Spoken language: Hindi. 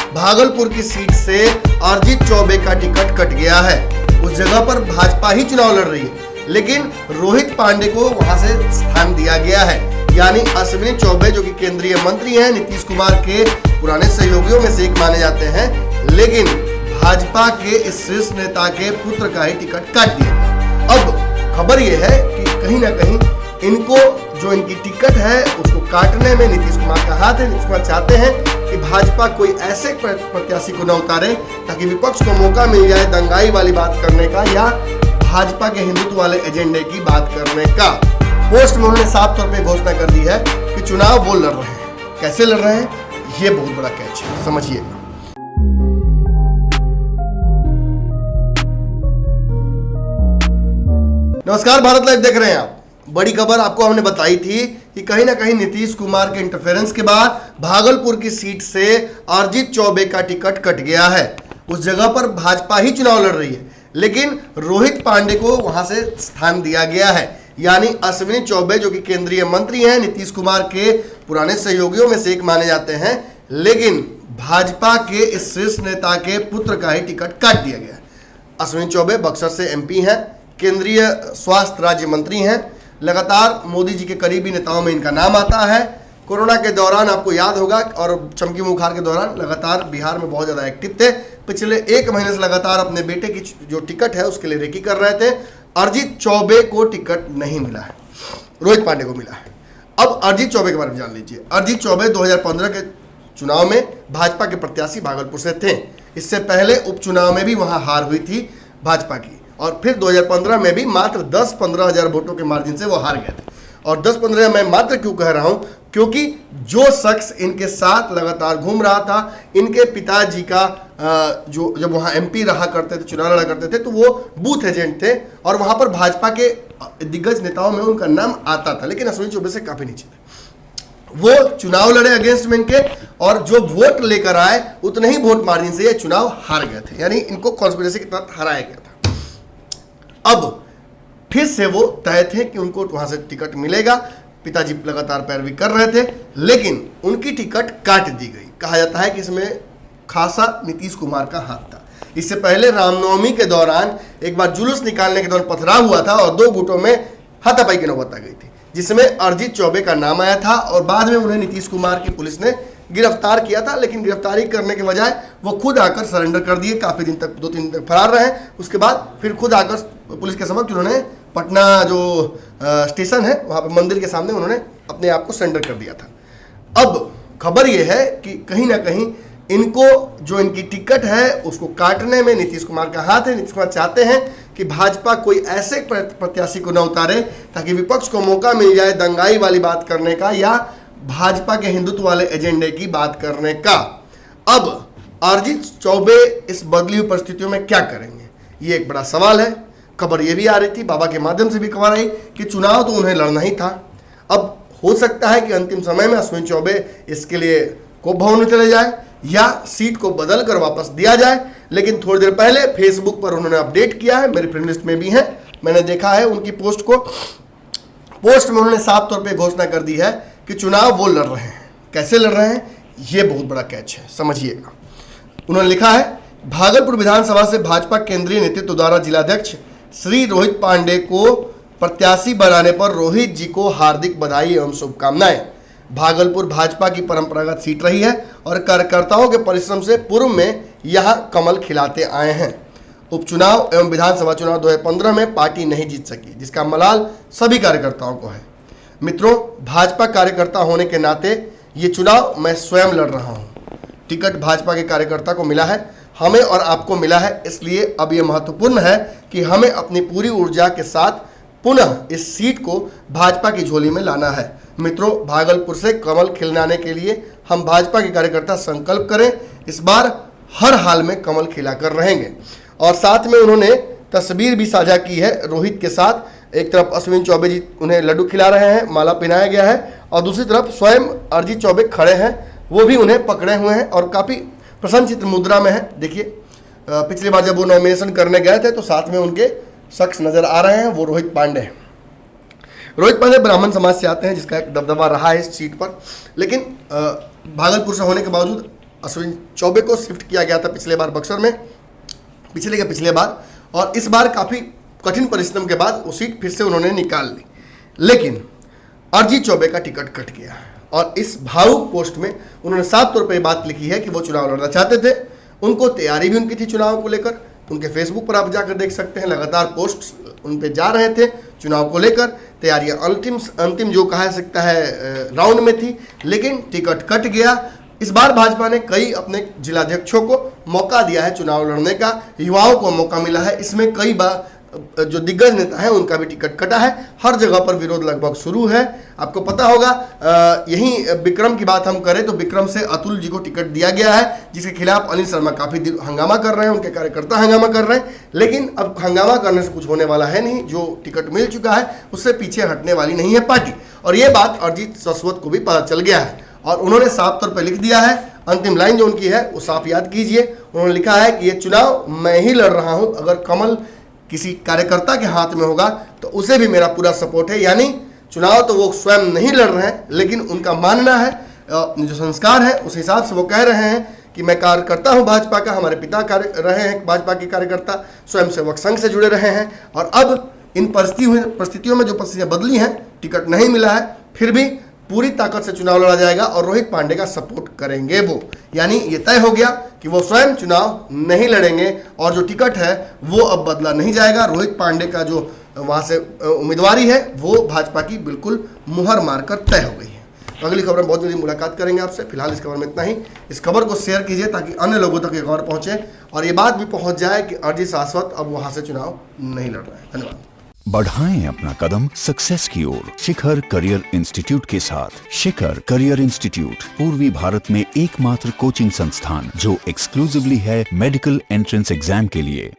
भागलपुर की सीट से अरिजीत चौबे का टिकट कट गया है। उस जगह पर भाजपा ही चुनाव लड़ रही है, लेकिन रोहित पांडे को वहां से स्थान दिया गया है। यानी अश्विनी चौबे जो कि केंद्रीय मंत्री हैं, नीतीश कुमार के पुराने सहयोगियों में से एक माने जाते हैं, लेकिन भाजपा के इस शीर्ष नेता के पुत्र का ही टिकट काट दिया। अब खबर यह है कि कहीं ना कहीं इनको जो इनकी टिकट है उसको काटने में नीतीश कुमार का हाथ है। नीतीश कुमार चाहते हैं कि भाजपा कोई ऐसे प्रत्याशी को न उतारे ताकि विपक्ष को मौका मिल जाए दंगाई वाली बात करने का या भाजपा के हिंदुत्व वाले एजेंडे की बात करने का। पोस्ट में उन्होंने साफ तौर पे घोषणा कर दी है कि चुनाव वो लड़ रहे हैं। कैसे लड़ रहे हैं, ये बहुत बड़ा कैच है, समझिए। नमस्कार, भारत लाइव देख रहे हैं आप। बड़ी खबर आपको हमने बताई थी कि कहीं ना कहीं नीतीश कुमार के इंटरफेरेंस के बाद भागलपुर की सीट से अरिजीत चौबे का टिकट कट गया है। उस जगह पर भाजपा ही चुनाव लड़ रही है, लेकिन रोहित पांडे को वहां से स्थान दिया गया है। यानी अश्विनी चौबे जो कि केंद्रीय मंत्री हैं, नीतीश कुमार के पुराने सहयोगियों में से एक माने जाते हैं, लेकिन भाजपा के इस शीर्ष नेता के पुत्र का ही टिकट काट दिया गया। अश्विनी चौबे बक्सर से एमपी हैं, केंद्रीय स्वास्थ्य राज्य मंत्री हैं, लगातार मोदी जी के करीबी नेताओं में इनका नाम आता है। कोरोना के दौरान आपको याद होगा और चमकी बुखार के दौरान लगातार बिहार में बहुत ज़्यादा एक्टिव थे। पिछले 1 महीने से लगातार अपने बेटे की जो टिकट है उसके लिए रेकी कर रहे थे। अरिजीत चौबे को टिकट नहीं मिला है, रोहित पांडे को मिला है। अब अरिजीत चौबे के बारे में जान लीजिए। अरिजीत चौबे 2015 के चुनाव में भाजपा के प्रत्याशी भागलपुर से थे। इससे पहले उपचुनाव में भी वहां हार हुई थी भाजपा की, और फिर 2015 में भी मात्र 10-15 हजार वोटों के मार्जिन से वो हार गए थे। और 10-15 मैं मात्र क्यों कह रहा हूं, क्योंकि जो शख्स इनके साथ लगातार घूम रहा था, इनके पिताजी का जो जब वहां एमपी रहा करते थे, चुनाव लड़ा करते थे, तो वो बूथ एजेंट थे और वहां पर भाजपा के दिग्गज नेताओं में उनका नाम आता था, लेकिन अश्विनी चौबे से काफी नीचे थे। वो चुनाव लड़े अगेंस्ट में इनके, और जो वोट लेकर आए उतने ही वोट मार्जिन से ये चुनाव हार गए थे। यानी इनको कॉन्स्पिरेसी के तहत हराया गया था। अब फिर से वो तय थे कि उनको वहां से टिकट मिलेगा। पिताजी लगातार पैरवी कर रहे थे, लेकिन उनकी टिकट काट दी गई। कहा जाता है कि इसमें खासा नीतीश कुमार का हाथ था। इससे पहले रामनवमी के दौरान एक बार जुलूस निकालने के दौरान पथराव हुआ था और 2 गुटों में हाथापाई की नौबत आ गई थी, जिसमें अरिजीत चौबे का नाम आया था और बाद में उन्हें नीतीश कुमार की पुलिस ने गिरफ्तार किया था। लेकिन गिरफ्तारी करने के बजाय वो खुद आकर सरेंडर कर दिए। काफी दिन तक 2-3 दिन तक फरार रहे। उसके बाद फिर खुद आकर पुलिस के समक्ष उन्होंने पटना जो स्टेशन है वहां पर मंदिर के सामने उन्होंने अपने आप को सरेंडर कर दिया था। अब खबर यह है कि कहीं ना कहीं इनको जो इनकी टिकट है उसको काटने में नीतीश कुमार का हाथ है। नीतीश कुमार चाहते हैं कि भाजपा कोई ऐसे प्रत्याशी को न उतारे ताकि विपक्ष को मौका मिल जाए दंगाई वाली बात करने का या भाजपा के हिंदुत्व वाले एजेंडे की बात करने का। अब अरिजीत चौबे इस बदली हुई परिस्थितियों में क्या करेंगे, ये एक बड़ा सवाल है। खबर ये भी आ रही थी, बाबा के माध्यम से भी खबर आई कि चुनाव तो उन्हें लड़ना ही था। अब हो सकता है कि अंतिम समय में अश्विनी चौबे इसके लिए कोप भवन में चले जाए या सीट को बदल कर वापस दिया जाए। लेकिन थोड़ी देर पहले फेसबुक पर उन्होंने अपडेट किया है, मेरी फ्रेंड लिस्ट में भी है, मैंने देखा है उनकी पोस्ट को। पोस्ट में उन्होंने साफ तौर पे घोषणा कर दी है कि चुनाव वो लड़ रहे हैं। कैसे लड़ रहे हैं, ये बहुत बड़ा कैच है, समझिएगा। उन्होंने लिखा है, भागलपुर विधानसभा से भाजपा केंद्रीय नेतृत्व द्वारा जिलाध्यक्ष श्री रोहित पांडे को प्रत्याशी बनाने पर रोहित जी को हार्दिक बधाई एवं शुभकामनाएं। भागलपुर भाजपा की परंपरागत सीट रही है और कार्यकर्ताओं के परिश्रम से पूर्व में यहां कमल खिलाते आए हैं। उपचुनाव एवं विधानसभा चुनाव 2015 में पार्टी नहीं जीत सकी, जिसका मलाल सभी कार्यकर्ताओं को है। मित्रों, भाजपा कार्यकर्ता होने के नाते ये चुनाव मैं स्वयं लड़ रहा हूँ। टिकट भाजपा के कार्यकर्ता को मिला है, हमें और आपको मिला है। इसलिए अब ये महत्वपूर्ण है कि हमें अपनी पूरी ऊर्जा के साथ पुनः इस सीट को भाजपा की झोली में लाना है। मित्रों, भागलपुर से कमल खिलाने के लिए हम भाजपा के कार्यकर्ता संकल्प करें। इस बार हर हाल में कमल खिलाकर रहेंगे। और साथ में उन्होंने तस्वीर भी साझा की है रोहित के साथ। एक तरफ अश्विनी चौबे जी उन्हें लड्डू खिला रहे हैं, माला पहनाया गया है, और दूसरी तरफ स्वयं अरिजीत चौबे खड़े हैं, वो भी उन्हें पकड़े हुए हैं और काफ़ी प्रसन्नचित्त मुद्रा में है। देखिए, पिछली बार जब वो नॉमिनेशन करने गए थे तो साथ में उनके शख्स नजर आ रहे हैं, वो रोहित पांडे हैं। रोहित पांडे ब्राह्मण समाज से आते हैं, जिसका एक दबदबा रहा है इस सीट पर। लेकिन भागलपुर से होने के बावजूद अश्विन चौबे को शिफ्ट किया गया था पिछले बार बक्सर में, पिछले बार, और इस बार काफ़ी कठिन परिश्रम के बाद वो सीट फिर से उन्होंने निकाल ली। लेकिन अरिजीत चौबे का टिकट कट गया और इस भावुक पोस्ट में उन्होंने साफ तौर पर यह बात लिखी है कि वो चुनाव लड़ना चाहते थे, उनको तैयारी भी उनकी थी चुनाव को लेकर। उनके फेसबुक पर आप जाकर देख सकते हैं, लगातार पोस्ट उन पे जा रहे थे चुनाव को लेकर। तैयारियां अंतिम जो कहा सकता है राउंड में थी, लेकिन टिकट कट गया। इस बार भाजपा ने कई अपने जिलाध्यक्षों को मौका दिया है चुनाव लड़ने का, युवाओं को मौका मिला है। इसमें कई बार जो दिग्गज नेता हैं उनका भी टिकट कटा है। हर जगह पर विरोध लगभग शुरू है। आपको पता होगा, यहीं विक्रम की बात हम करें तो विक्रम से अतुल जी को टिकट दिया गया है, जिसके खिलाफ अनिल शर्मा काफ़ी हंगामा कर रहे हैं, उनके कार्यकर्ता हंगामा कर रहे हैं। लेकिन अब हंगामा करने से कुछ होने वाला है नहीं, जो टिकट मिल चुका है उससे पीछे हटने वाली नहीं है पार्टी। और ये बात अरिजीत शाश्वत को भी पता चल गया है और उन्होंने साफ तौर पर लिख दिया है। अंतिम लाइन जो उनकी है वो साफ याद कीजिए। उन्होंने लिखा है कि ये चुनाव मैं ही लड़ रहा हूँ, अगर कमल किसी कार्यकर्ता के हाथ में होगा तो उसे भी मेरा पूरा सपोर्ट है। यानी चुनाव तो वो स्वयं नहीं लड़ रहे हैं, लेकिन उनका मानना है, जो संस्कार है उस हिसाब से वो कह रहे हैं कि मैं कार्यकर्ता हूं भाजपा का, हमारे पिता रहे हैं भाजपा के कार्यकर्ता, स्वयंसेवक संघ से जुड़े रहे हैं। और अब इन परिस्थितियों में जो परिस्थितियाँ बदली हैं, टिकट नहीं मिला है, फिर भी पूरी ताकत से चुनाव लड़ा जाएगा और रोहित पांडे का सपोर्ट करेंगे वो। यानी ये तय हो गया कि वो स्वयं चुनाव नहीं लड़ेंगे और जो टिकट है वो अब बदला नहीं जाएगा। रोहित पांडे का जो वहाँ से उम्मीदवारी है वो भाजपा की बिल्कुल मुहर मारकर तय हो गई है। तो अगली खबर में बहुत जल्दी मुलाकात करेंगे आपसे। फिलहाल इस खबर में इतना ही। इस खबर को शेयर कीजिए ताकि अन्य लोगों तक ये खबर पहुँचे और ये बात भी पहुँच जाए कि अरिजीत शाश्वत अब वहाँ से चुनाव नहीं लड़ रहे हैं। धन्यवाद। बढ़ाएं अपना कदम सक्सेस की ओर शिखर करियर इंस्टीट्यूट के साथ। शिखर करियर इंस्टीट्यूट पूर्वी भारत में एकमात्र कोचिंग संस्थान जो एक्सक्लूसिवली है मेडिकल एंट्रेंस एग्जाम के लिए।